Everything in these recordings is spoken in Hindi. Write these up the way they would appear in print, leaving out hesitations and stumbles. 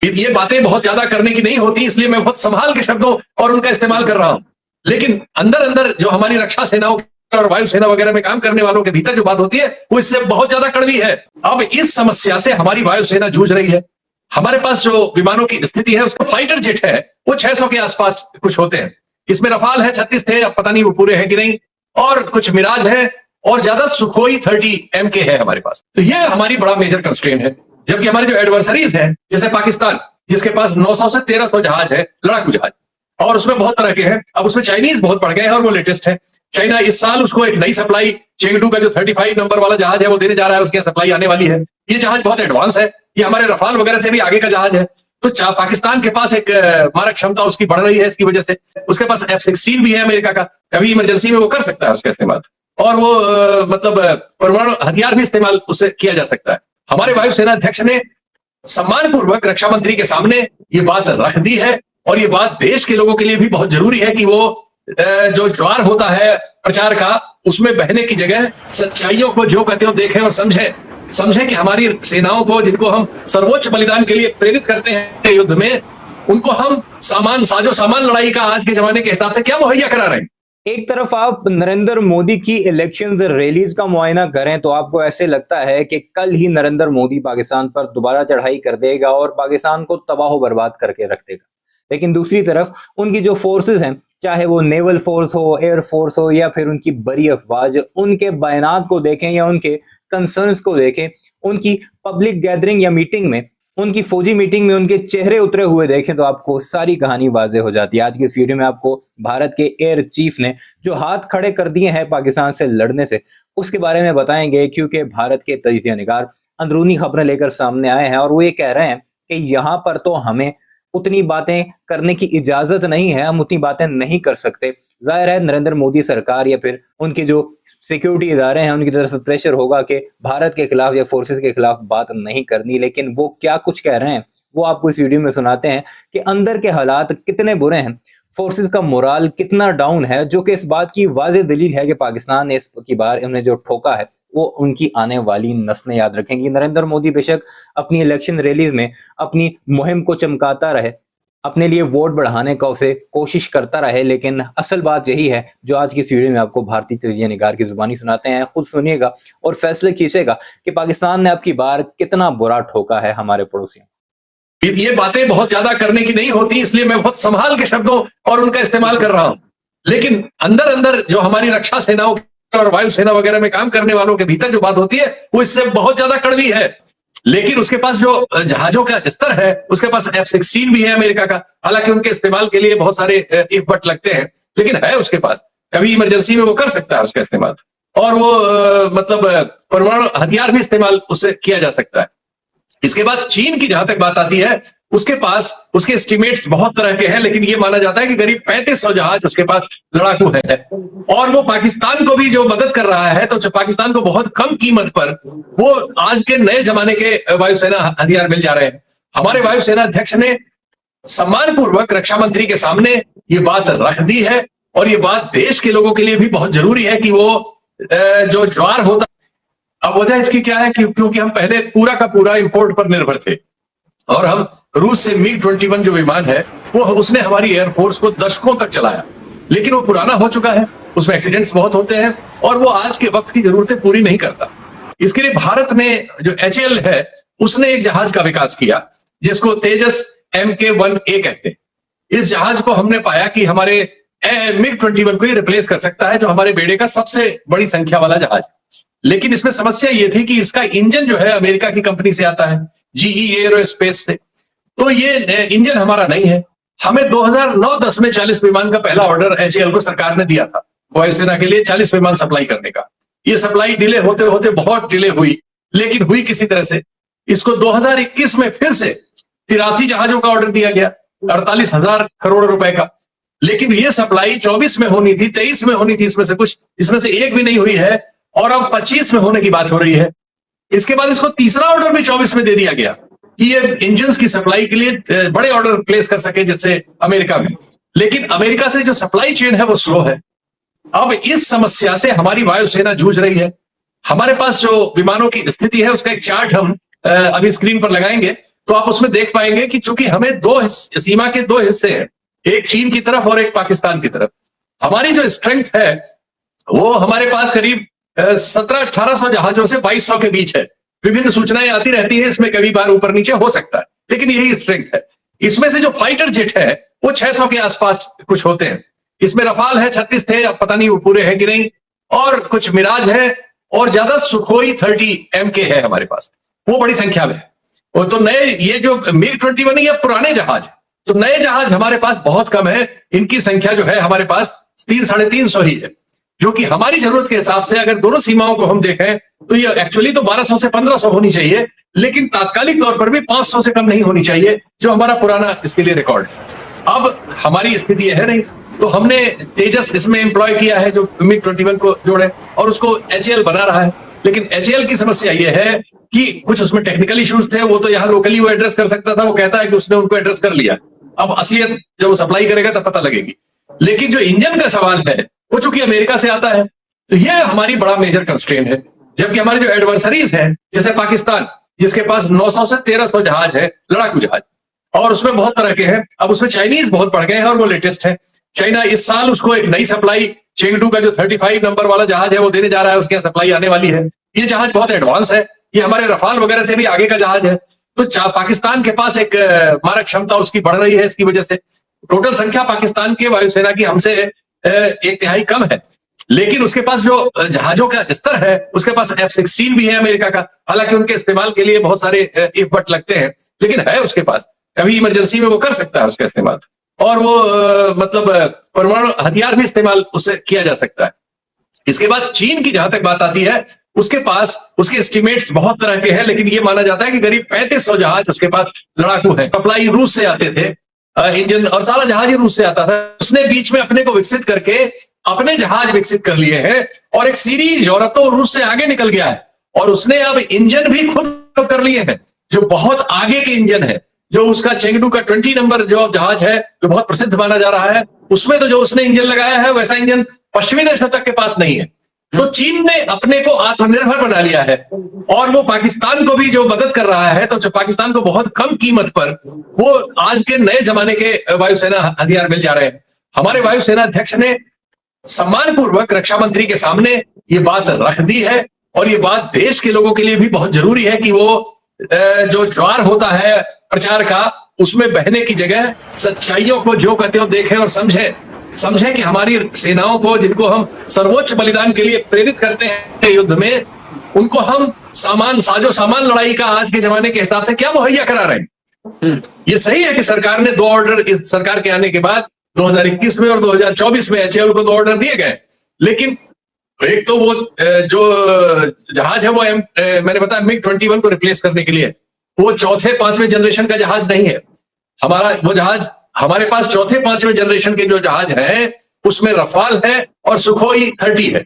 ये बातें बहुत ज्यादा करने की नहीं होती, इसलिए मैं बहुत संभाल के शब्दों और उनका इस्तेमाल कर रहा हूं। लेकिन अंदर अंदर जो हमारी रक्षा सेनाओं और वायुसेना वगैरह में काम करने वालों के भीतर जो बात होती है वो इससे बहुत ज्यादा कड़वी है। अब इस समस्या से हमारी वायुसेना जूझ रही है। हमारे पास जो विमानों की स्थिति है, उसका फाइटर जेट है वो 600 के आसपास कुछ होते हैं। इसमें रफाल है 36 थे, अब पता नहीं वो पूरे हैं कि नहीं, और कुछ मिराज है, और ज्यादा सुखोई 30 MK है हमारे पास। तो ये हमारी बड़ा मेजर कंस्ट्रेन है। जबकि हमारे जो एडवर्सरीज हैं, जैसे पाकिस्तान, जिसके पास 900 से 1300 जहाज है, लड़ाकू जहाज, और उसमें बहुत तरह के हैं। अब उसमें चाइनीज बहुत बढ़ गए हैं और वो लेटेस्ट है। चाइना इस साल उसको एक नई सप्लाई, चेंगडू का जो 35 नंबर वाला जहाज है वो देने जा रहा है, उसकी सप्लाई आने वाली है। ये जहाज बहुत एडवांस है, ये हमारे रफाल वगैरह से भी आगे का जहाज है। तो पाकिस्तान के पास एक मारक क्षमता उसकी बढ़ रही है इसकी वजह से। उसके पास F-16 भी है अमेरिका का, कभी इमरजेंसी में वो कर सकता है उसका इस्तेमाल, और वो मतलब परमाणु हथियार भी इस्तेमाल उससे किया जा सकता है। हमारे वायुसेना अध्यक्ष ने सम्मानपूर्वक रक्षा मंत्री के सामने ये बात रख दी है, और ये बात देश के लोगों के लिए भी बहुत जरूरी है कि वो जो ज्वार होता है प्रचार का, उसमें बहने की जगह सच्चाइयों को जो कहते हो देखें और समझें कि हमारी सेनाओं को, जिनको हम सर्वोच्च बलिदान के लिए प्रेरित करते हैं युद्ध में, उनको हम साजो सामान लड़ाई का आज के जमाने के हिसाब से क्या मुहैया करा रहे हैं। एक तरफ आप नरेंद्र मोदी की इलेक्शन रैलीज का मुआयना करें तो आपको ऐसे लगता है कि कल ही नरेंद्र मोदी पाकिस्तान पर दोबारा चढ़ाई कर देगा और पाकिस्तान को तबाह बर्बाद करके रख देगा। लेकिन दूसरी तरफ उनकी जो फोर्सेस हैं, चाहे वो नेवल फोर्स हो, एयर फोर्स हो, या फिर उनकी बड़ी अफवाज, उनके बयानात को देखें या उनके कंसर्न्स को देखें, उनकी पब्लिक गैदरिंग या मीटिंग में, उनकी फौजी मीटिंग में उनके चेहरे उतरे हुए देखें तो आपको सारी कहानी वाज़ेह हो जाती है। आज की इस वीडियो में आपको भारत के एयर चीफ ने जो हाथ खड़े कर दिए हैं पाकिस्तान से लड़ने से, उसके बारे में बताएंगे, क्योंकि भारत के तजिया निगार अंदरूनी खबरें लेकर सामने आए हैं और वो ये कह रहे हैं कि यहाँ पर तो हमें उतनी बातें करने की इजाजत नहीं है, हम उतनी बातें नहीं कर सकते। जाहिर है नरेंद्र मोदी सरकार या फिर उनके जो सिक्योरिटी इदारे हैं उनकी तरफ से प्रेशर होगा कि भारत के खिलाफ या फोर्सेस के खिलाफ बात नहीं करनी। लेकिन वो क्या कुछ कह रहे हैं वो आपको इस वीडियो में सुनाते हैं कि अंदर के हालात कितने बुरे हैं, फोर्सेस का मोराल कितना डाउन है, जो कि इस बात की वाज़ेह दलील है कि पाकिस्तान ने इसकी बार उन्हें जो ठोका है वो उनकी आने वाली नस्लें याद रखेंगी। नरेंद्र मोदी बेशक अपनी इलेक्शन रैलीज में अपनी मुहिम को चमकाता रहे, अपने लिए वोट बढ़ाने का उसे कोशिश करता रहे, लेकिन असल बात यही है जो आज की इस वीडियो में आपको भारतीय तजिया निगार की जुबानी सुनाते हैं। खुद सुनिएगा और फैसले खींचेगा कि पाकिस्तान ने अब की बार कितना बुरा ठोका है हमारे पड़ोसियों। ये बातें बहुत ज्यादा करने की नहीं होती, इसलिए मैं बहुत संभाल के शब्दों और उनका इस्तेमाल कर रहा हूं। लेकिन अंदर अंदर जो हमारी रक्षा सेनाओं और वायुसेना वगैरह में काम करने वालों के भीतर जो बात होती है वो इससे बहुत ज्यादा कड़वी है। लेकिन उसके पास जो जहाजों का स्तर है, उसके पास F-16 भी है अमेरिका का, हालांकि उनके इस्तेमाल के लिए बहुत सारे इफ बट लगते हैं, लेकिन है उसके पास, कभी इमरजेंसी में वो कर सकता है उसका इस्तेमाल, और वो मतलब परमाणु हथियार भी इस्तेमाल उससे किया जा सकता है। इसके बाद चीन की जहां तक बात आती है, उसके पास उसके एस्टिमेट्स बहुत तरह के हैं, लेकिन ये माना जाता है कि करीब 3500 जहाज उसके पास लड़ाकू है, और वो पाकिस्तान को भी जो मदद कर रहा है, तो पाकिस्तान को बहुत कम कीमत पर वो आज के नए जमाने के वायुसेना हथियार मिल जा रहे हैं। हमारे वायुसेना अध्यक्ष ने सम्मानपूर्वक रक्षा मंत्री के सामने ये बात रख दी है, और ये बात देश के लोगों के लिए भी बहुत जरूरी है कि वो जो ज्वार होता। अब वजह इसकी क्या है क्योंकि हम पहले पूरा का पूरा इंपोर्ट पर निर्भर थे, और हम रूस से MiG-21 जो विमान है वो उसने हमारी एयरफोर्स को दशकों तक चलाया, लेकिन वो पुराना हो चुका है, उसमें एक्सीडेंट्स बहुत होते हैं, और वो आज के वक्त की जरूरतें पूरी नहीं करता। इसके लिए भारत में जो HAL है उसने एक जहाज का विकास किया जिसको तेजस Mk-1A कहते हैं। इस जहाज को हमने पाया कि हमारे MiG-21 को ही रिप्लेस कर सकता है, जो हमारे बेड़े का सबसे बड़ी संख्या वाला जहाज। लेकिन इसमें समस्या ये थी कि इसका इंजन जो है अमेरिका की कंपनी से आता है, GE एरोस्पेस से, तो ये इंजन हमारा नहीं है। हमें 2009-10 में 40 विमान का पहला ऑर्डर HAL को सरकार ने दिया था वायुसेना के लिए, 40 विमान सप्लाई करने का। ये सप्लाई डिले होते होते बहुत डिले हुई, लेकिन हुई किसी तरह से। इसको 2021 में फिर से 83 जहाजों का ऑर्डर दिया गया, 48,000 करोड़ रुपए का। लेकिन ये सप्लाई 24 में होनी थी, 23 में होनी थी, इसमें से एक भी नहीं हुई है, और अब 25 में होने की बात हो रही है। इसके बाद इसको तीसरा ऑर्डर भी 24 में दे दिया गया कि ये इंजन्स की सप्लाई के लिए बड़े ऑर्डर प्लेस कर सके, जैसे अमेरिका में। लेकिन अमेरिका से जो सप्लाई चेन है वो स्लो है। अब इस समस्या से हमारी वायुसेना जूझ रही है। हमारे पास जो विमानों की स्थिति है उसका एक चार्ट हम अभी स्क्रीन पर लगाएंगे। तो आप उसमें देख पाएंगे कि चूंकि हमें सीमा के दो हिस्से हैं, एक चीन की तरफ और एक पाकिस्तान की तरफ। हमारी जो स्ट्रेंथ है वो हमारे पास करीब 1700-1800 जहाजों से 2200 के बीच है। विभिन्न सूचनाएं आती रहती है, इसमें कभी बार ऊपर नीचे हो सकता है, लेकिन यही स्ट्रेंथ है। इसमें से जो फाइटर जेट है वो 600 के आसपास कुछ होते हैं। इसमें रफाल है 36 थे, अब पता नहीं वो पूरे हैं कि नहीं, और कुछ मिराज है, और ज्यादा सुखोई 30 MK है हमारे पास, वो बड़ी संख्या में है। वो तो नए, ये जो MiG-21 है ये पुराने जहाज, तो नए जहाज हमारे पास बहुत कम है। इनकी संख्या जो है हमारे पास 300-350 ही है, जो कि हमारी जरूरत के हिसाब से अगर दोनों सीमाओं को हम देखें तो ये एक्चुअली तो 1200 से 1500 होनी चाहिए, लेकिन तात्कालिक तौर पर भी 500 से कम नहीं होनी चाहिए, जो हमारा पुराना इसके लिए रिकॉर्ड है। अब हमारी स्थिति है नहीं, तो हमने तेजस इसमें एम्प्लॉय किया है जो MiG-21 को जोड़े, और उसको HAL बना रहा है। लेकिन HAL की समस्या यह है कि कुछ उसमें टेक्निकल इश्यूज थे, वो तो यहाँ लोकली वो एड्रेस कर सकता था, वो कहता है कि उसने उनको एड्रेस कर लिया। अब असलियत जब वो सप्लाई करेगा तब पता लगेगी। लेकिन जो इंजन का सवाल है वो चूंकि अमेरिका से आता है, तो ये हमारी बड़ा मेजर कंस्ट्रेंट है। जबकि हमारे जो एडवर्सरीज हैं, जैसे पाकिस्तान, जिसके पास 900 से 1300 जहाज है, लड़ाकू जहाज, और उसमें बहुत तरह के हैं। अब उसमें चाइनीज बहुत बढ़ गए हैं और वो लेटेस्ट है। चाइना इस साल उसको एक नई सप्लाई, चेंगडू का जो 35 नंबर वाला जहाज है वो देने जा रहा है, उसके यहाँ सप्लाई आने वाली है। ये जहाज बहुत एडवांस है, ये हमारे रफाल वगैरह से भी आगे का जहाज है। तो पाकिस्तान के पास एक मारक क्षमता उसकी बढ़ रही है। इसकी वजह से टोटल संख्या पाकिस्तान के वायुसेना की हमसे 1/3 कम है, लेकिन उसके पास जो जहाजों का स्तर है, उसके पास F-16 भी है अमेरिका का। हालांकि उनके इस्तेमाल के लिए बहुत सारे इफ बट लगते हैं, लेकिन है उसके पास, कभी इमरजेंसी में वो कर सकता है उसका इस्तेमाल, और वो मतलब परमाणु हथियार भी इस्तेमाल उससे किया जा सकता है। इसके बाद चीन की जहां तक बात आती है, उसके पास उसके एस्टिमेट्स बहुत तरह के हैं, लेकिन ये माना जाता है कि करीब 3500 जहाज उसके पास लड़ाकू है। सप्लाई रूस से आते थे, इंजन और सारा जहाज ही रूस से आता था। उसने बीच में अपने को विकसित करके अपने जहाज विकसित कर लिए हैं, और एक सीरीज यूरोप तो रूस से आगे निकल गया है, और उसने अब इंजन भी खुद कर लिए हैं, जो बहुत आगे के इंजन है। जो उसका चेंगडू का 20 नंबर जो जहाज है, जो बहुत प्रसिद्ध माना जा रहा है, उसमें तो जो उसने इंजन लगाया है वैसा इंजन पश्चिमी देशों तक के पास नहीं है। तो चीन ने अपने को आत्मनिर्भर बना लिया है, और वो पाकिस्तान को भी जो मदद कर रहा है, तो पाकिस्तान को बहुत कम कीमत पर वो आज के नए जमाने के वायुसेना हथियार मिल जा रहे हैं। हमारे वायुसेना अध्यक्ष ने सम्मानपूर्वक रक्षा मंत्री के सामने ये बात रख दी है, और ये बात देश के लोगों के लिए भी बहुत जरूरी है कि वो जो ज्वार होता है प्रचार का, उसमें बहने की जगह सच्चाइयों को जो कहते हो देखें और समझें कि हमारी सेनाओं को, जिनको हम सर्वोच्च बलिदान के लिए प्रेरित करते हैं युद्ध में, उनको हम साजो सामान लड़ाई का आज के जमाने के हिसाब से क्या मुहैया करा रहे हैं। ये सही है कि सरकार ने 2 ऑर्डर, इस सरकार के आने के बाद 2021 में और 2024 में HAL को 2 ऑर्डर दिए गए, लेकिन एक तो वो जो जहाज है वो मैंने बताया MiG-21 को रिप्लेस करने के लिए, वो 4th-5वें जनरेशन का जहाज नहीं है। हमारा वो जहाज, हमारे पास 4th-5वें जनरेशन के जो जहाज हैं उसमें रफाल है और सुखोई 30 है।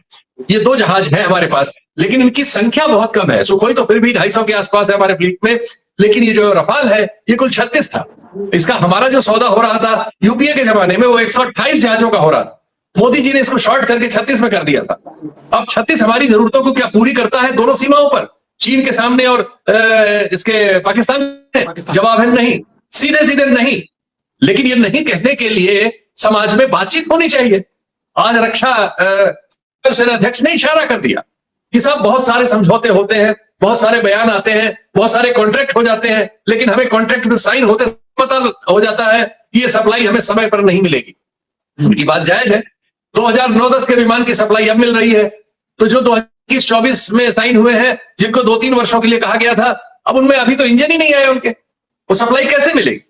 ये 2 जहाज हैं हमारे पास, लेकिन इनकी संख्या बहुत कम है। सुखोई तो फिर भी 250 के आसपास है हमारे फ्लीट में, लेकिन ये जो रफाल है ये कुल 36 था। इसका हमारा जो सौदा हो रहा था यूपीए के जमाने में, वो 128 जहाजों का हो रहा था। मोदी जी ने इसको शॉर्ट करके 36 में कर दिया था। अब 36 हमारी जरूरतों को क्या पूरी करता है दोनों सीमाओं पर, चीन के सामने और इसके पाकिस्तान में? जवाब है नहीं, सीधे नहीं। लेकिन ये नहीं कहने के लिए समाज में बातचीत होनी चाहिए। आज रक्षा सेनाध्यक्ष ने इशारा कर दिया कि साहब बहुत सारे समझौते होते हैं, बहुत सारे बयान आते हैं, बहुत सारे कॉन्ट्रैक्ट हो जाते हैं, लेकिन हमें कॉन्ट्रैक्ट में साइन होते पता हो जाता है कि ये सप्लाई हमें समय पर नहीं मिलेगी। उनकी बात जायज है। 2009-10 के विमान की सप्लाई अब मिल रही है, तो जो 2021-24 में साइन हुए हैं, जिनको 2-3 वर्षों के लिए कहा गया था, अब उनमें अभी तो इंजन ही नहीं आए उनके, वो सप्लाई कैसे मिलेगी?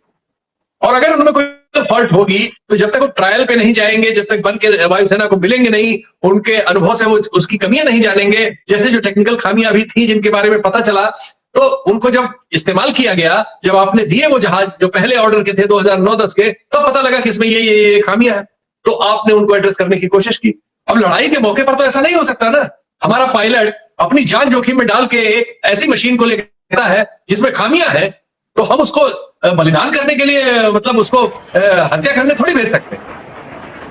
और अगर उनमें कोई फॉल्ट होगी तो जब तक वो ट्रायल पे नहीं जाएंगे, जब तक बन के वायुसेना को मिलेंगे नहीं, उनके अनुभव से वो उसकी कमियां नहीं जानेंगे, जैसे जो टेक्निकल खामियां अभी थी जिनके बारे में पता चला, तो उनको जब इस्तेमाल किया गया, जब आपने दिए वो जहाज जो पहले ऑर्डर के थे 2009-10 के, तब पता लगा कि इसमें ये खामियां है, तो आपने उनको एड्रेस करने की कोशिश की। अब लड़ाई के मौके पर तो ऐसा नहीं हो सकता ना। हमारा पायलट अपनी जान जोखिम में डाल के एक ऐसी मशीन को लेकर है जिसमें खामियां हैं, तो हम उसको बलिदान करने के लिए, मतलब उसको हत्या करने थोड़ी भेज सकते।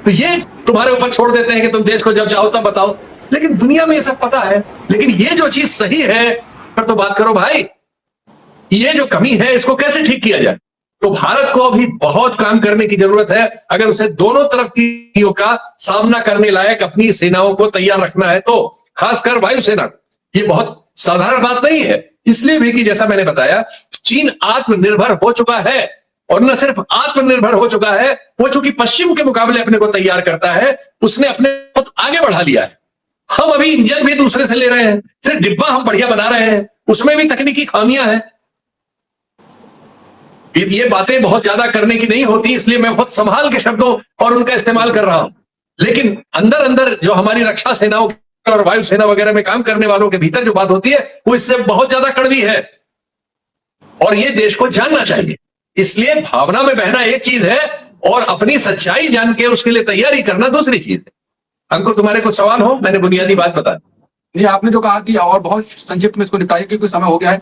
तो ये तुम्हारे ऊपर छोड़ देते हैं कि तुम देश को जब चाहो तब बताओ, लेकिन दुनिया में ये सब पता है। लेकिन ये जो चीज सही है पर तो बात करो भाई। ये जो कमी है इसको कैसे ठीक किया जाए। तो भारत को अभी बहुत काम करने की जरूरत है। अगर उसे दोनों तरफ की चुनौतियों का सामना करने लायक अपनी सेनाओं को तैयार रखना है, तो खासकर वायुसेना, ये बहुत साधारण बात नहीं है। इसलिए भी कि जैसा मैंने बताया, चीन आत्मनिर्भर हो चुका है, और न सिर्फ आत्मनिर्भर हो चुका है, वो चूंकि पश्चिम के मुकाबले अपने को तैयार करता है, उसने अपने बहुत आगे बढ़ा लिया है। हम अभी इंजन भी दूसरे से ले रहे हैं, सिर्फ डिब्बा हम बढ़िया बना रहे हैं, उसमें भी तकनीकी खामियां हैं। ये बातें बहुत ज्यादा करने की नहीं होती, इसलिए मैं बहुत संभाल के शब्दों और उनका इस्तेमाल कर रहा हूं। लेकिन अंदर अंदर जो हमारी रक्षा सेनाओं और वायुसेना वगैरह में काम करने वालों के भीतर जो बात होती है, वो इससे बहुत ज्यादा कड़वी है, और ये देश को जानना चाहिए। इसलिए भावना में बहना एक चीज है, और अपनी सच्चाई जान के उसके लिए तैयारी करना दूसरी चीज है। अंकुर, तुम्हारे कुछ सवाल हो? मैंने बुनियादी बात बता दी। नहीं, आपने जो कहा कि और बहुत संक्षिप्त में इसको निपटाइए क्योंकि समय हो गया है,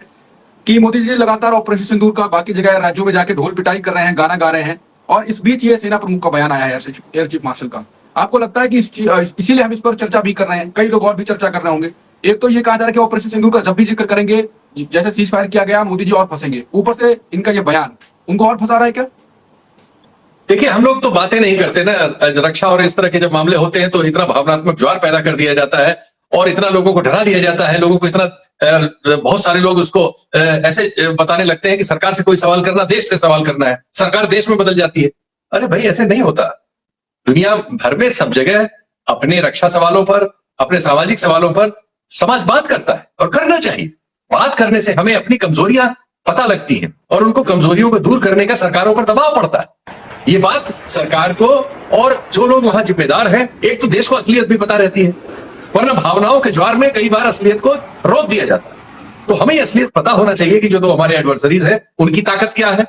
कि मोदी जी लगातार ऑपरेशन सिंदूर का बाकी जगह राज्यों में जाके ढोल पिटाई कर रहे हैं, गाना गा रहे हैं, और इस बीच ये सेना प्रमुख का बयान आया है एयर चीफ मार्शल का। आपको लगता है कि इसीलिए हम इस पर चर्चा भी कर रहे हैं, कई लोग और भी चर्चा कर रहे होंगे? एक तो ये कहा जा रहा है कि ऑपरेशन सिंदूर का जब भी जिक्र करेंगे, जैसे सीज फायर किया गया, मोदी जी और फंसेंगे, ऊपर से इनका ये बयान उनको और फंसा रहा है क्या? देखिए, हम लोग तो बातें नहीं करते ना, रक्षा और इस तरह के जब मामले होते हैं तो इतना भावनात्मक ज्वार पैदा कर दिया जाता है, और इतना लोगों को डरा दिया जाता है, लोगों को इतना बहुत सारे लोग उसको ऐसे बताने लगते हैं कि सरकार से कोई सवाल करना देश से सवाल करना है, सरकार देश में बदल जाती है। अरे भाई, ऐसे नहीं होता। दुनिया भर में सब जगह अपने रक्षा सवालों पर, अपने सामाजिक सवालों पर समाज बात करता है, और करना चाहिए। बात करने से हमें अपनी कमजोरियां पता लगती हैं, और उनको कमजोरियों को दूर करने का सरकारों पर दबाव पड़ता है। ये बात सरकार को और जो लोग वहां जिम्मेदार हैं, एक तो देश को असलियत भी पता रहती है, वरना भावनाओं के ज्वार में कई बार असलियत को रोक दिया जाता है। तो हमें असलियत पता होना चाहिए कि जो तो हमारे एडवर्सरीज है, उनकी ताकत क्या है,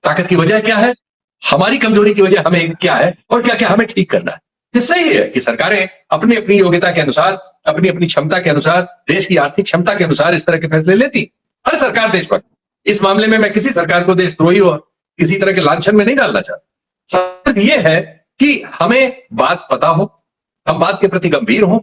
ताकत की वजह क्या है, हमारी कमजोरी की वजह हमें क्या है, और क्या क्या हमें ठीक करना है। ये सही है कि सरकारें अपनी अपनी योग्यता के अनुसार, अपनी अपनी क्षमता के अनुसार, देश की आर्थिक क्षमता के अनुसार इस तरह के फैसले लेती। हर सरकार देशभक्त। इस मामले में मैं किसी सरकार को देशद्रोही और किसी तरह के लांछन में नहीं डालना चाहता। सिर्फ ये है कि हमें बात पता हो, हम बात के प्रति गंभीर हों,